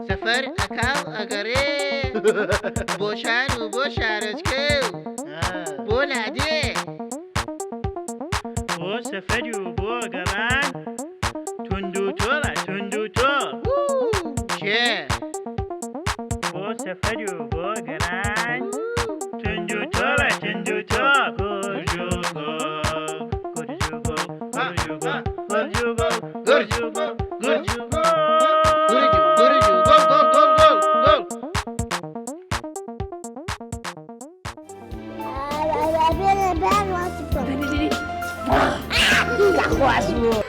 سفر أكاو أغري بوشارو بوشارجكو بولادي بو سفريو بو غران تندو تولا تندو تو شي بو سفريو بو غران تندو تولا تندو تو غورجوغو غورجوغو غورجوغو غورجوغو غورجوغو غورجوغو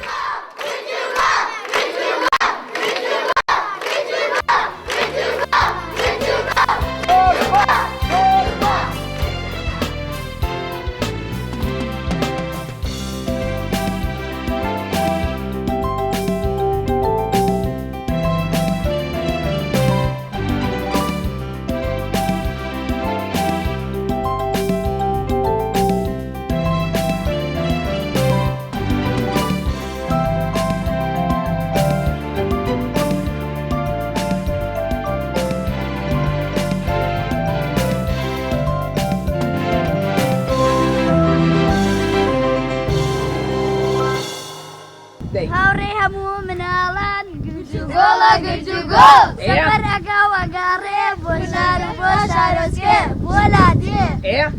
هاوري همو منالان جوجولا جوجول سفر أكاو أغاري بوشارو بوشاروسكي بولادي إيه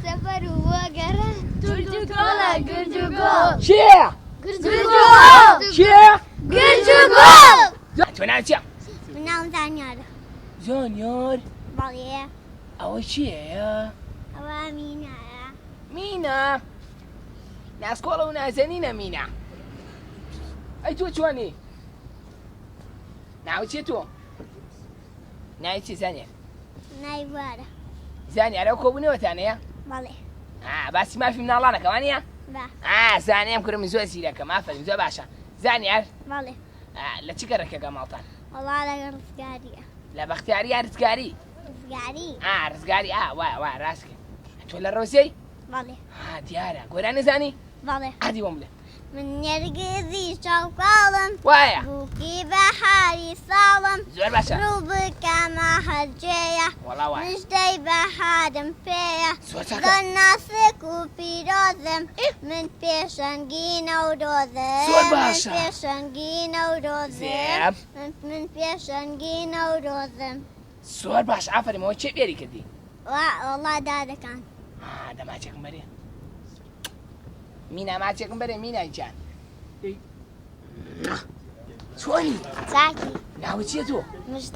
سفر وغاري جوجولا جوجول شيا جوجول شيا جوجول توناتيا منال زانيار جونيور باليه أو شيا أوامينا مينا ناس كولا ونازنين مينا أي تو تواني ناوتيتو نايتي زانية نايبارة زانية على كوبني وثانية باليه بس ما في من الله كمانية با زانية مكرم من زوج سيرة كما فهم زوج باشا زانية باليه لا تكرك يا جماعة والله لا رزقاري لا باختياري رزقاري رزقاري رزقاري وا راسك تولى الروسي باليه ديارة قراني زاني باليه عادي ومله من يرقذي شوقالم وايا بوكي بحاري صالم زور باشا روبك ما هالجية والله وايا مش داي بحادم فيا زور ساكا ضناسك وبيروزم من بيشنجينا وروزم زور باشا. من بيشنجينا وروزم زيب من بيشنجينا وروزم زور باش عفري ما هو شيء بيري كدي والله دادا كان ده ما تشكم بري مينا ما تشكم بري مينا جان شواني ساكي ناوتيتو مش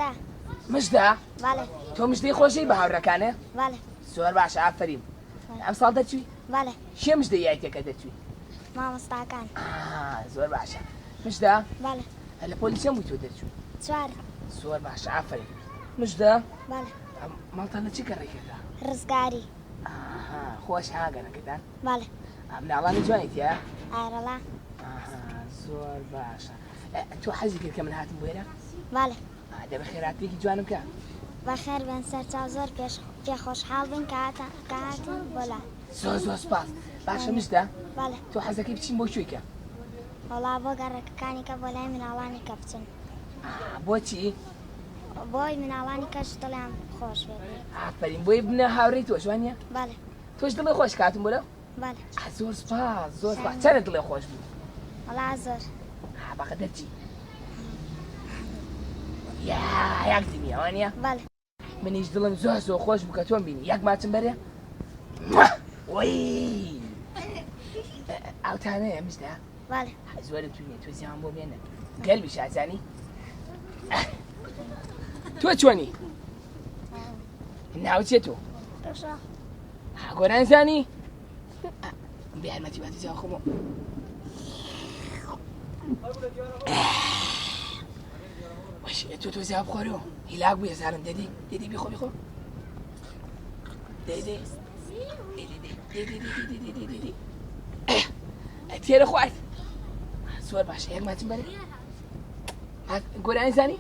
دا بالي بالي مش دي خوشي بهاوركانه بالي زور باش عفري ام صادتشي بالي شي مش دي يايتك كدتشي ما مستعكان زور باشا مش ده بالي البوليس يموت ودتشو سوار زور باش عفري مش ده بالي مالطنا تشكر كده رزقاري خوش حاجة أنا كده بالي من الله نجوانيت يا أيرلا زور باشا تو حزي كم من هات بويرة بالي ده بخيرات فيك جوانم كان بخير بن سر زور في خوش حال بن كاتن ولا زور سباس باشا مش ده بالي تو حزكي بتشين بوشويكا والله بقرك كاني كبولاي من الله نكفتن بوتي بۆی مناڵانی کەش دڵیان خۆش بێت. ئافرین بۆی بنە هاوڕێی تۆ جوانە؟ بەڵێ تۆش دڵی خۆش کاتم بۆ لەو؟ بەڵێ زۆر سپاس زۆر سپاس چەندە دڵی خۆش بوو؟ وەڵا زۆر. باقە دەرچی یاک دنیا وانە؟ بەڵێ منیش دڵم زۆر زۆر خۆش بوو کە تۆم بینی یەک ماچم بەرێ؟ وەی ئەوتانەیە مشتا؟ بەڵێ زۆرم توێنێ تۆ زیان بۆ مێنە گەلبی شازانی؟ تۆ چۆنی؟ ناو چێ تۆ؟ ڕۆژە گۆران زانی؟ بێ هەرمەتی باتی جاو خۆمەوە تۆ زیاب بخۆرەوە هیلاک بوو ێزارم دەدی دێدی بیخۆ بیخۆ دێدی تێرە خوارد زۆر باشە یەک ماچم بەرێ گۆرانی زانی؟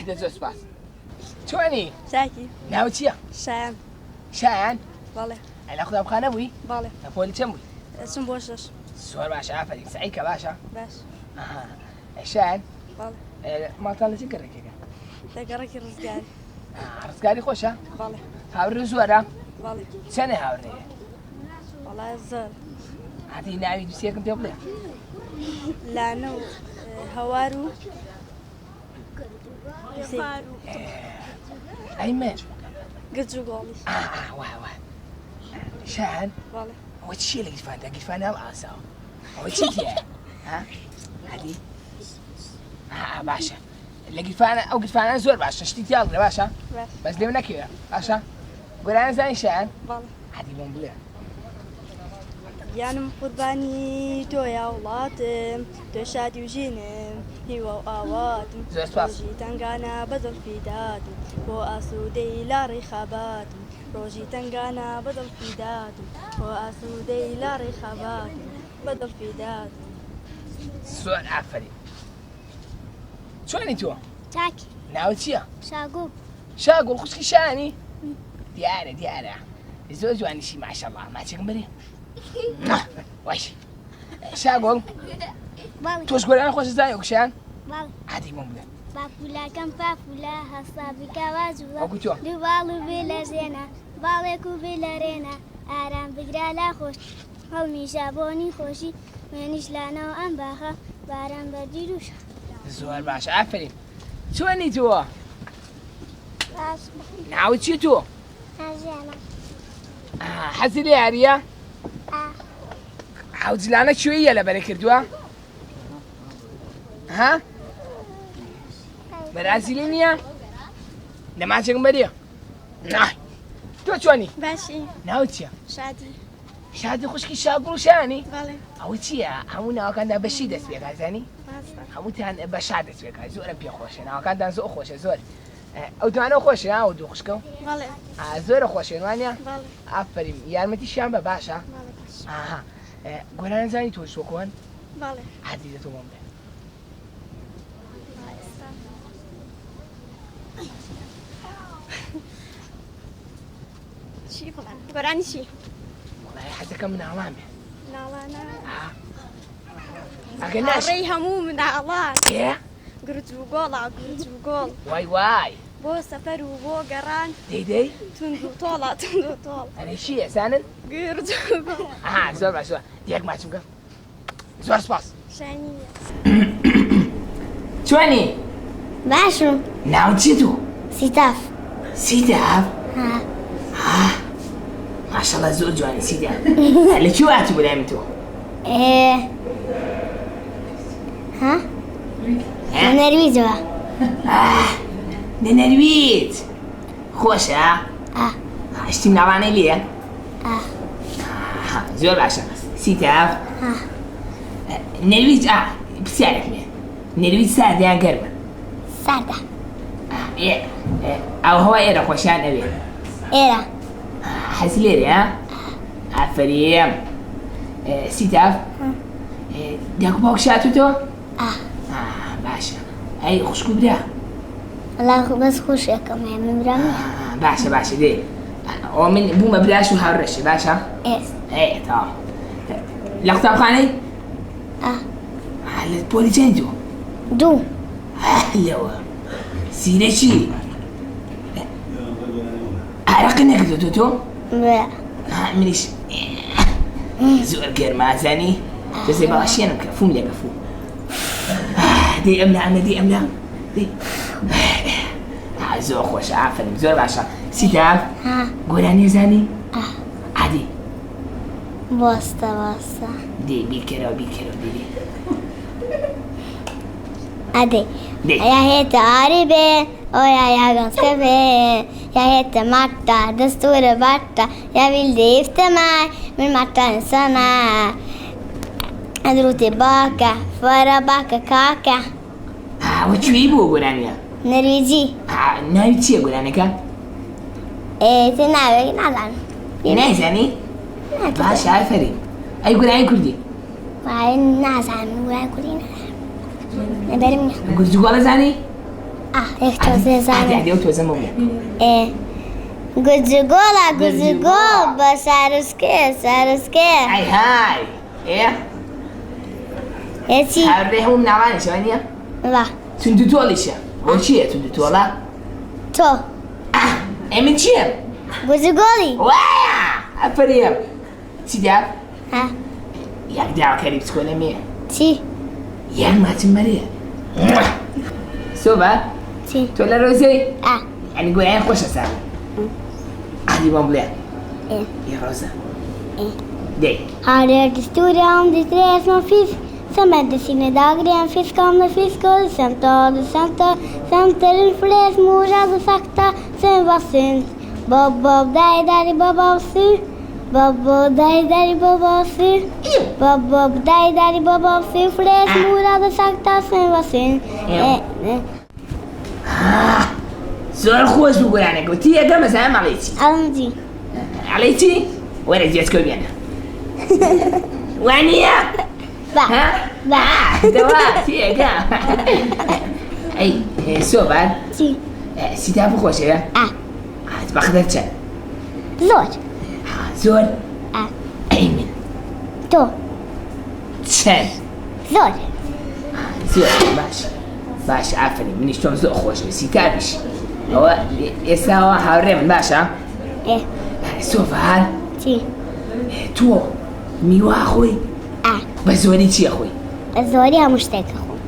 دە زۆر سپاس چۆنی؟ ساکی ناو چییە؟ شایان شایان؟ بەڵێ لە خودابخانە بووی؟ بەڵێ لە پۆلی چەند بووی؟ چم بۆ شەش زۆر باشە ئافرین سعیکە باشە؟ باش شایان بەڵێ ماڵتان لە چ گەڕێکێکە؟ لەگەڕێکی ڕزگاری ڕزگاری خۆشە؟ بەڵێ هاوڕێ زۆرە؟ بەڵێ چەندە هاوڕێیە؟ وەڵای زۆر هاتی ناوی دووسێکم پێ بڵێ لانە و هەوار و ئەیمە گرج و گۆڵی وای شایان بەڵێ ئەوە چییە لە گیرفاندا گیرفان ناو ئاساوە ئەوە چی تێە؟ هادی؟ باشە لە گیرفانە ئەو گیرفانە زۆر باشە شتی تیاڵێ باشە؟ باش بەس لێو نەکەوێ باشە؟ گۆرانە زانی شایان؟ بەڵێ هادی بۆم بڵێ یانم قوربانی تۆیا وڵاتم تۆ شادی و ژینم هیوە و ئاواتم زۆر سپاس. ڕۆژی تنگانە بەدڵفی دادم بۆ ئاسوودەی لاڕی خەباتم ڕۆژی تنگانە بەدڵفی دادم بۆ ئاسوودەی لاڕی خەباتم بەدڵفی دادم زۆر ئافرین چۆنی تۆ؟ چاکی ناو چییە؟ شاگوب شاگوڵ خوشکی شانی؟ دیارە زۆر جوانیشی ماشەڵڵا ماچێکم بەرێ واش شاگوڵ بەڵێ تۆش گۆران خۆش زانی وەکشیان؟ بەڵێ هاتی بۆم بڵێ باپولەکەم پاپولە هەسابی کاوازووە وەکو تۆ دوو باڵ و بێ لە زێنە باڵێک و بێ لە رێنە ئارام بگرا لا خۆش هەڵمیشە بۆنی خۆشی وێنیش لانەوە ئەم باخە باران بەردی دووشە زۆر باشە ئافرین چۆنی تۆوە؟ باش ناوت چی تۆ؟ هەژێمە حەزی لە یاریە؟ حەوجلانە کوێیە لە بەرە کردووە؟ ها؟ بەرازیلی نییە؟ لە ماچێکم بەریە؟ نای تۆ چۆنی؟ باشی ناوت چییە؟ شادی شادی خوشکی شاگوڵ و شانی؟ بەڵێ ئەوە چییە؟ هەموو ناوەکاندا بەشی دەست پێکات زانی؟ باشە هەمووتان بەشا دەست پێکات زۆرم پێ خۆشە ناوەکانتان زۆر خۆشە زۆر ئەو دوانە خۆشە ئەو دوو خوشکە و بەڵێ زۆرە خۆشێن وانە؟ بەڵێ ئافرین یارمەتیشیان بە باشە؟ بەڵێ باش ئاها گۆران زانی تۆ شۆکۆن؟ بەڵێ عادی دەتۆ بۆم بڵێ چی بڵێم گۆرانی چی وڵای حەزەکەم ناوان بێ ناڵانە ئەگەر ناش ڕێی هەموو مناڵان ئێ گرج و گۆڵا گرج و گۆڵ وای بۆ سەفەر و بۆ گەڕان دەیدەی تند و تۆڵە تند و تۆڵ ئەرێ چی ئێسانن؟ گرج و گۆڵ زۆر باش زۆر دیەک ماچم کە زۆر سپاس شانیە چۆنی؟ باشم ناو چی تۆ؟ سیتاف سیتاف؟ ماشەڵڵا زۆر جوانی سیتاف لە چی واتی بۆ لای من تۆ؟ نەرویجەوە نەنەرویت خۆشە؟ شتی ناوانەی لێە؟ زۆر باشە سیتاف نەرویج پرسیارێک لێ نەرویج ساردیان گەرمە؟ ساردە ئەو هەوا ئێرە خۆشیان ئەوێ ئێرە حەزی لێرە؟ ئافریم سیتاف دەکو باوک شاتوتەوە؟ باشە ئەی خوشک و برا وەڵا بەس خۆشێکەم هەیە من برام باشە دێ ئەوە من بوومە براش و هاوڕێشە باشە؟ تاوا لە قوتابخانەی؟ لە پۆلی چەندی تۆ؟ دوو لەوە سینە چی؟ عراقی نەکردو تۆ؟ منیش زۆر گەرمازانی دەزێ باشێنم کە فوم لێگە فوو دێ ئەم لە ئەمە دێ ئەم لە دێ زۆر خۆشە ئافرین زۆر باشە سیتاف گۆرانی زانی؟ عادی بۆستە دێ بیکەرەوە دێ ئەدێ یا هێتە ئاری بێ ئۆیا یاگەنسکە بێ یا هێتە ماتە دەستورە باتە یا ویلدە ئیفتەمای من ماتەن سەنە ئەدروتێ باکە فەرە باکە کاکە ئەوە کوێی بووە گۆرانیە؟ نەرویجی ناوی چییە گۆرانەکە؟ تێ ناوێک نازانم نایزانی؟ باش ئافرین ئەی گۆرانی کوردی؟ وای نازانم وای کوردی نازانم نەبەرم نییە گورجوگۆڵە زانی؟ یەک تۆزێ زانم ئەو تۆزەمە بوو گوجگۆڵە گوجگۆڵ بە سارسکێ ئەی های هێچی هاوردەی هەموو ناوانیشەوە نییە؟ وا توندو تۆڵیشە بۆ چییە توندو تۆڵە؟ تۆ من چییە؟ گوجگۆڵی وایە ئەفریم چیدا؟ ها یەک داوەکەری بچکۆلە مێ چی یەک ماچم مەریە سۆبە چی تۆ لە ڕۆزەی؟ ئا ئەنی گۆرانی خۆشە ساڵ عادی بۆم بڵێ یە ڕۆزە دەی هەولێر دستوریان دیترێسمە فیس سەمە دەسینە داگریان فیسکام لە فیسکۆل سەمتە سەمتەرن فلێس موژازە سەکتە سێن بەسن بەب دای بەباوسی بەب دای بەباوسی بەب دای بەباوسی فلێس موژازە سەکتە سێن بەسن زۆر خۆش بوو گۆرانێک وتی ئەگە مەزانم ئەڵێ چی؟ ئەڵمجی ئەڵێ چی؟ وەرە جێچکە بێنە وانییە؟ با دەوا تێگە ئەی سۆبات چی سیتاف خۆشەوە؟ بەخدەر چەند؟ زۆر ئەی من تۆ چەند؟ زۆر باش ئافرین منیش تۆم زۆر خۆشە سیتاپیش ئەوە ئێستاوە هاوڕێ من باشە؟ سۆڤار چی تۆ میوە خۆی؟ بە زۆری چییە خۆی؟ بە زۆری هەموو شتێکە خۆم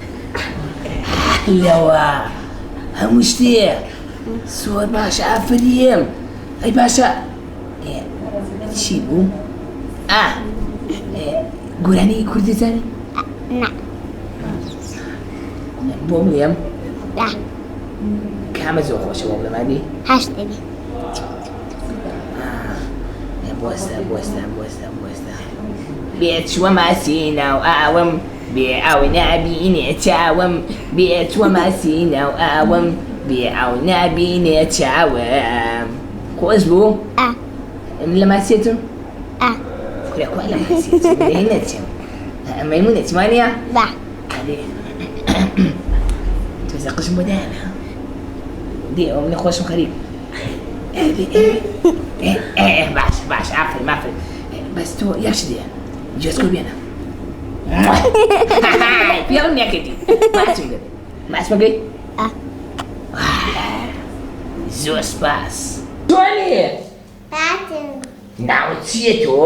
لەوە هەموو شتێ زۆر باشە ئافریم ئەی باشە چی بوو؟ گۆرانی کوردی زانی؟ بۆ بڵێم کامە زۆر خۆشە بۆ بڵێمادی؟ هەشت دەبی بۆستە بێت چوە ماسینە و ئاوم بێ ئاو نابینێ چاوم بێت چوە ماسینە و ئاوم بێ ئاو نابینێ چاوم خۆش بوو؟ لە ماسیێتم؟ کوێکوە لە ماسیێتم لێ نەچم مەیمونە چمانیە؟ تۆزە قشم بۆ دایانە دێ ئەو منە خۆشم خەریب باش ئافرین بەس تۆ یاش دێ جۆزکۆ بێنە پێڵم نەکردی ماچم دەبێ ماچ بەگەی زۆر سپاس تۆنێ ناوت چییە تۆ؟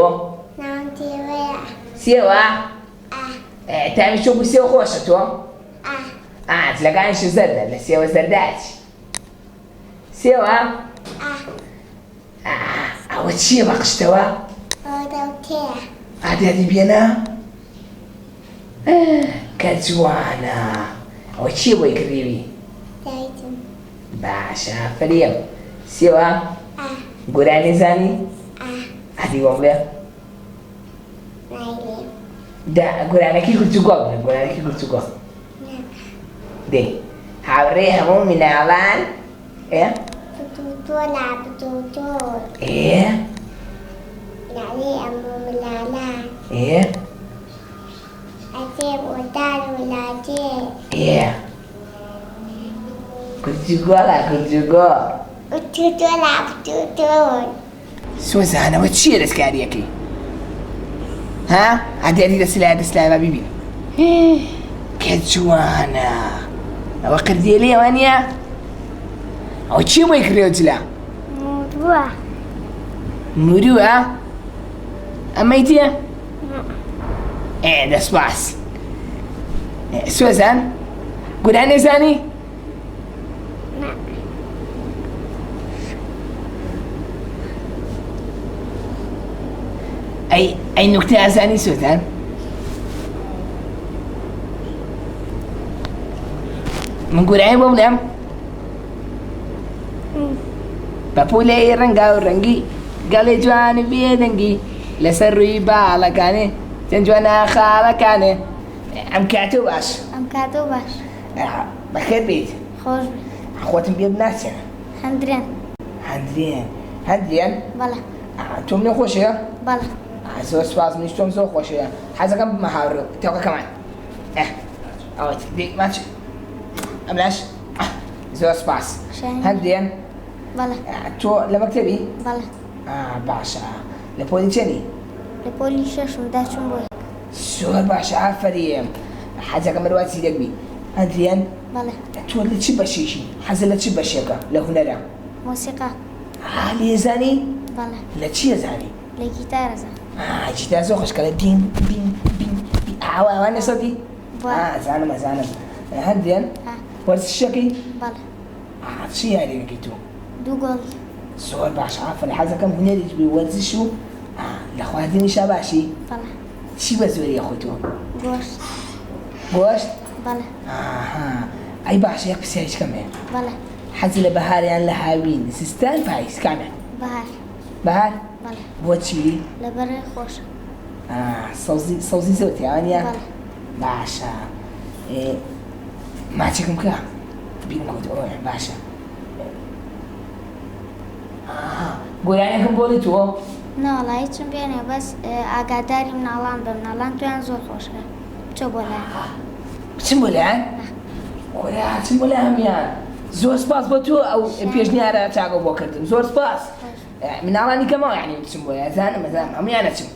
سێوە؟ تامی چۆ بوو سێوە خۆشە تۆ؟ لەگانیش زەردە لە سێوە زەرداچ سێوە؟ ئەوە چییە بە قشتەوە؟ ئادادی بێنە؟ کە جوانە ئەوە چییە بۆی کڕیوی؟ باشە فەریم سێوە؟ گۆرانی زانی؟ ئادی بۆم بڵێ گۆرانەکەی گورجوگۆڵ بڵێ گۆرانەکەی گورجوگۆڵ دێ هاوڕێ هەموو مناڵان گورجوگۆڵ سۆزانەوە چییە دەستکاریەکەی؟ ها؟ ئادیاری دەسلایە ببین کە جوانە ئەوە قردیە لێوە نییە؟ ئەو چی بۆی کڕێوە جلە؟ موضوع مرووە؟ ئەمەی تێ؟ دەسپاس. سوێزان؟ گوران نێزانی؟ ئەی نوکتە ئازانی سوێزان؟ من گورایی بۆ بڵێم؟ بە پولەی ڕەنگا و ڕەنگی گەڵێ جوان و بێدەنگی لەسەر ڕووی باڵەکانێ چەند جوانە خاڵەکانێ. ئەم کاتە باش. ئەم کاتۆ باش. بەخێر بیت. خۆش خۆتم پێ بناسیێنە. هەندرێن. هەندرێن؟ بەڵێ. تۆم لێ خۆشەیە؟ بەڵێ. زۆر سوپاس منیش تۆم زۆر خۆشەیە. حەزەکەم بمە هاوڕێ تێوەکەمان. ئەوەت دێ ماچ. ئەم لاش زۆر سوپاس. هەندرێن؟ بەڵێ. تۆ لە مەکتەبی؟ بەڵێ. باشە. لە پۆلی چەندی؟ لە پۆلی شەشم داچوون بۆ یەک. زۆر باشە ئافەرێم. حەزەکەم مەروات چیرەک بی. هەندرێن؟ بەڵێ. تۆ لە چی بەشێکی؟ حەزە لە چی بەشێکە لە هونەرە؟ مۆسیقا. لێزانی؟ بەڵێ. لە چیە زانی؟ لە گیتارە زان. جیتار زۆر خۆشکەڵە بین بین بین ئەوانە سەدی؟ زانم. هەندێن؟ وەرزشەکەی؟ بەڵێ. چی یاریەکەی تۆ؟ 2 گۆڵی. زۆر باش ئافەر حەزەکەم هونەرێک بی وەرزش و لە خواردنیشا باشی؟ بەڵێ. چی بە زۆری خۆ تۆ؟ گۆشت. گۆشت؟ بەڵێ. ئەی باشە یەک پرسیارێکم هەیە. بەڵێ. حەزی لە بەهاریان لە هاوین زستان پاییز کامە؟ بەهار. بەهار؟ بەڵێ. بۆچی؟ لەبەرەی خۆشە. سەوزی زەوتیانە؟ بەڵێ. باشە. ماچێکم کە؟ بینم کەوت باشە. گۆرانێکم بۆڵی تۆ؟ ناوەڵا هیچم پێ نێ بەس ئاگاداری مناڵان بە مناڵان تویان زۆر خۆشە. بچۆ بۆ لایەن. بچم بۆ لایەن؟ خۆرا چم بۆ لای هەمیان. زۆر سپاس بۆ تۆ ئەو پێشنیارە چاکە بۆ کردم. زۆر سپاس. مناڵانی کەمەوە یعنی بچم بۆ لای زانم هەمویانە چم.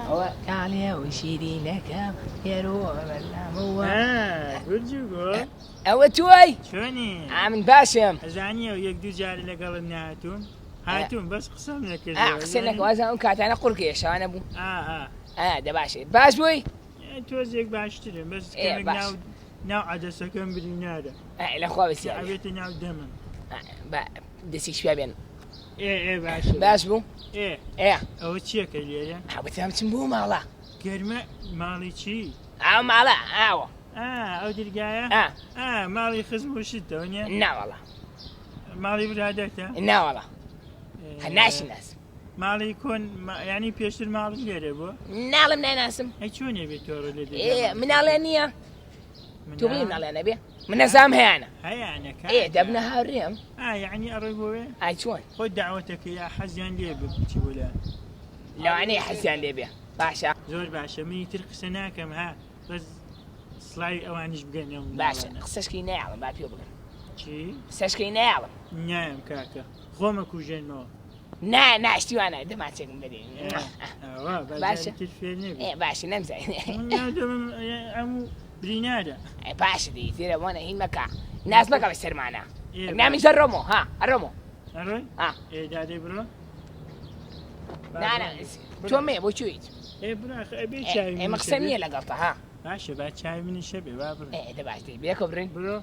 ئەوە کاڵێ و شیرینەکەم هێرۆوە بەلامەوە. گورجوگۆ ئەوە تۆی؟ چۆنی؟ من باشم. ئەزانیە و یەک دوو جارە لەگەڵم نهاتوون؟ هاتوون بەس قسەم نەکرد. قسە نەکەوازان ئەو کاتانە قوڕکێشانە بوو. دەباشێت باش بووی؟ تۆزێک باشترم بەس ناو عەدەسەکەم برینارە. لەخوا بەسی ئەوێتە ناو دەمم. دەستیش پێ بێن. باشە. باش بوو؟ ئەوە چیەکە لێرە؟ بەتام چم بوو ماڵە. گەرمە ماڵی چی؟ ئەو ماڵە ئاوە. ئەو دەرگایە؟ ماڵی خزم و شتەوە نیە؟ ناوەڵە. ماڵی برادەرتە؟ ناوەڵە. ناشناس. ماڵی کۆن ینی پێشتر ماڵی لێرە بووە؟ ناڵم ناناسم. ئەی چۆنێ بێت تۆڕە لێ مناڵێ نییە؟ تۆ بڵێ مناڵێنە بێ؟ من نەزام هەیەە. هەیەنەکە؟ دەبنە هاوڕێم. یعنی ئەڕێ بۆوێ؟ چۆن؟ خۆ داوەتەکە یا حەزیان لێ بچی بۆ لە لەوانەیە حەزیان لێ بێ. باشە. زۆر باشە منی تر قسە ناکەم بەس سڵاوی ئەوانیش بگەنەوە. باشە قسەشکی نایڵم با پێ بڵێن. چی؟ قسەشکەی نایڵم. نایم کاکە خۆمە کوژێنەوە. ناشتیوانە دەماچێکم بەدێن. باشە باشە نەمزای ئەموو برینارە. باشە دی تێرە بۆنە هین مەکە ناز مەکە بە سەرمانە. نامیزە ڕۆمۆ ئەڕۆمۆ. ئەڕۆی؟ دادەی بڕۆ؟ تۆ مێ بۆ چیت؟ ئێمە قسە نییە لەگەڵتە باشە با چاوی منی شەبێ با بڕۆ. باش دی بێکۆ بڕین بڕۆ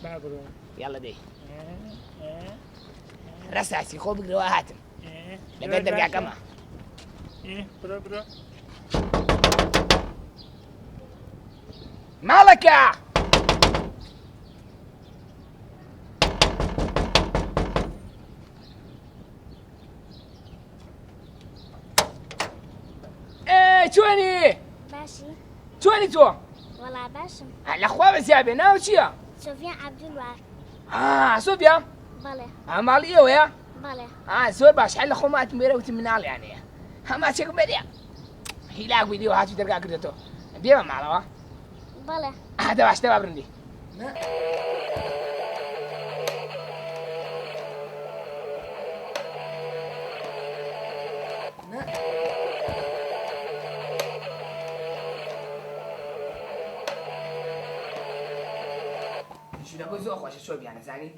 با بڕۆ. یاڵە دەی ڕاستاسی خۆ بگرەوە هاتم لەبێت دەرگاکەمە. بڕۆ. ماڵەکە! چۆنی؟ باشی؟ چۆنی تۆ؟ وەڵا باشم. لەخوا بەزیابێ ناو چییە؟ سۆفیان عەبدولوار. سۆفیا؟ بەڵێ. ماڵی ئێوەیە؟ بەڵێ. زۆر باش هەر لە خۆماتم بێرە وتم مناڵیانەیە هەماچێکم بەدێ هیلاک ویدیۆ هاتووی دەرگا کردێتەوە بێمە ماڵەوە؟ بەڵێ. دەباش دەبا بڕندی. ژنەکەی زۆر خۆشە چۆ بیانەزانی؟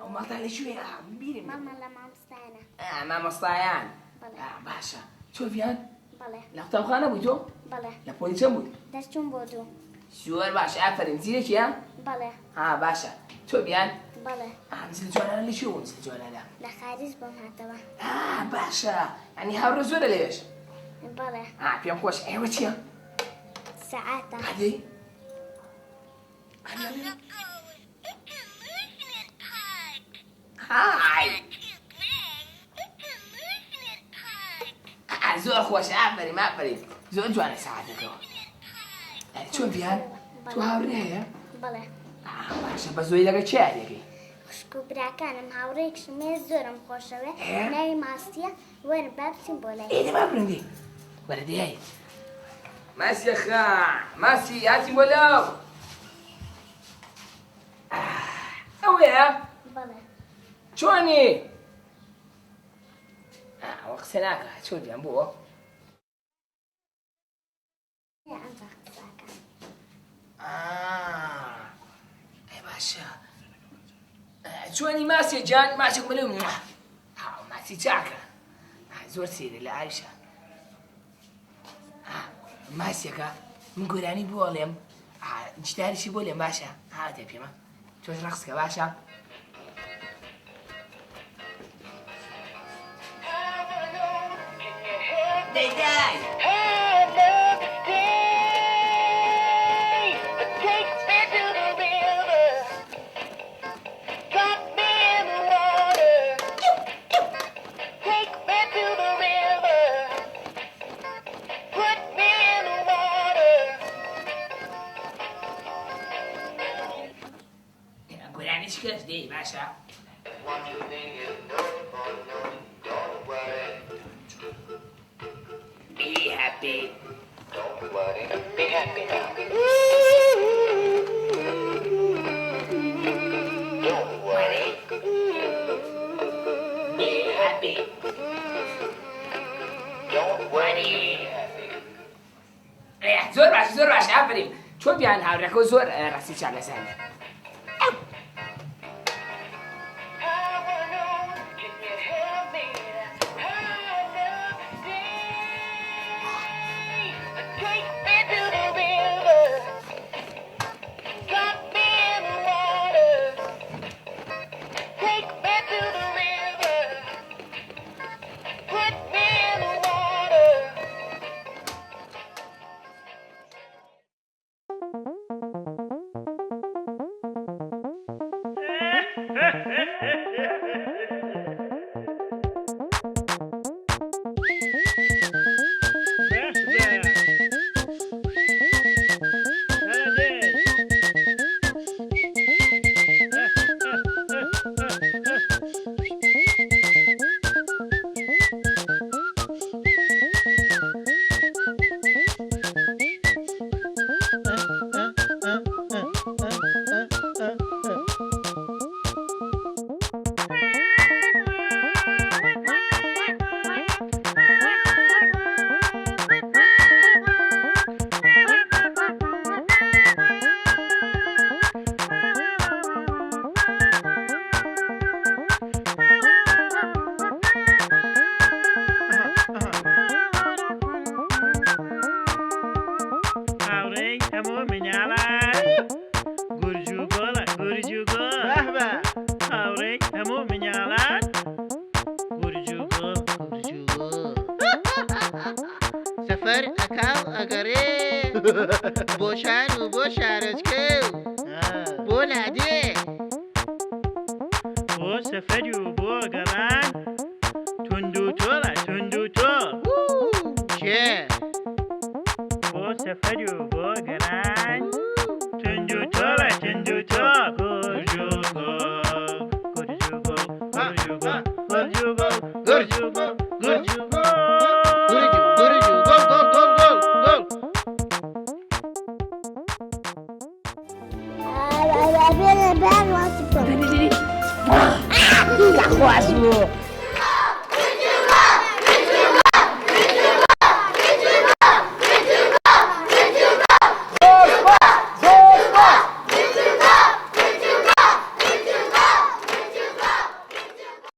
ئەو ماڵتان لەکوێ بیرم مامان لە مامۆستایانە. مامۆستایان بەڵێ. باشە چۆڤیان بەڵێ. لە قوتابخانە بووی تۆ بەڵێ. لە پۆلی چەند بووی دەچوون بۆ 2. زۆر باشە ئافرین زیرێکیە بەڵێ. باشە تۆبیان بەڵێ. مزل جوانانە لەکوێ بوو مزل جوانانە لە خارج بۆم هاتەوە. باشە ئەنی هاوڕێ زۆرە لەوێش بەڵێ. پێم خۆش ئێوە چییە سەعاتە. هەدەی هاي زۆر خۆش ئافرین زۆر جوانە سەعاتەکەەوە چۆن بیان تو هاوڕێ هەیە بەڵێ. باشە بە زۆی لەگە چیان دەکەی خوشک و براکانم هاوڕێکشم مێ زۆرم خۆشەوێ ناوی ماسیە وەرە با بچین بۆ لای. ئێدە با بڕندی وەرە دێی ماسیە خا ماسی هاتی بۆ لەو ئەوەیە بەڵێ. چۆنی ئەوە قسە ناکە چۆن بیان بۆ ئەی باشە چۆنی ماسیە جان ماچێک مەلێ ماسی چاکە زۆر سێرە لە ئایشە ماسیەکە من گۆرانی بۆڵێم جداریشی بۆ لێم باشە هاتێ پێمە تۆش ڕقسکە باشە دەیدای گۆرانی چ کەس دێی باشە Be happy. Don't worry, be happy now. Don't worry. Be happy. Don't worry. زۆر باش ئافرین چۆن بیان هاوڕێکە زۆر ڕاستی چاک لەسەرە سەفەر ئەکاو ئەگەڕێ بۆ شار و بۆ شارۆچکەو بۆ لادێ بۆ سەفەری و بۆ گەڕان تونند و تۆڵە تونند و تۆ چێ بۆ سەفەری و بۆ گەڕان تونند و تۆڵە تونند و تۆ گورج و گۆڵ گورج و گۆڵ گورج و گۆڵ گورج و گۆڵ گورج و گۆڵ گورج و گۆڵ بێنە بار واسیکۆ. خواست بوو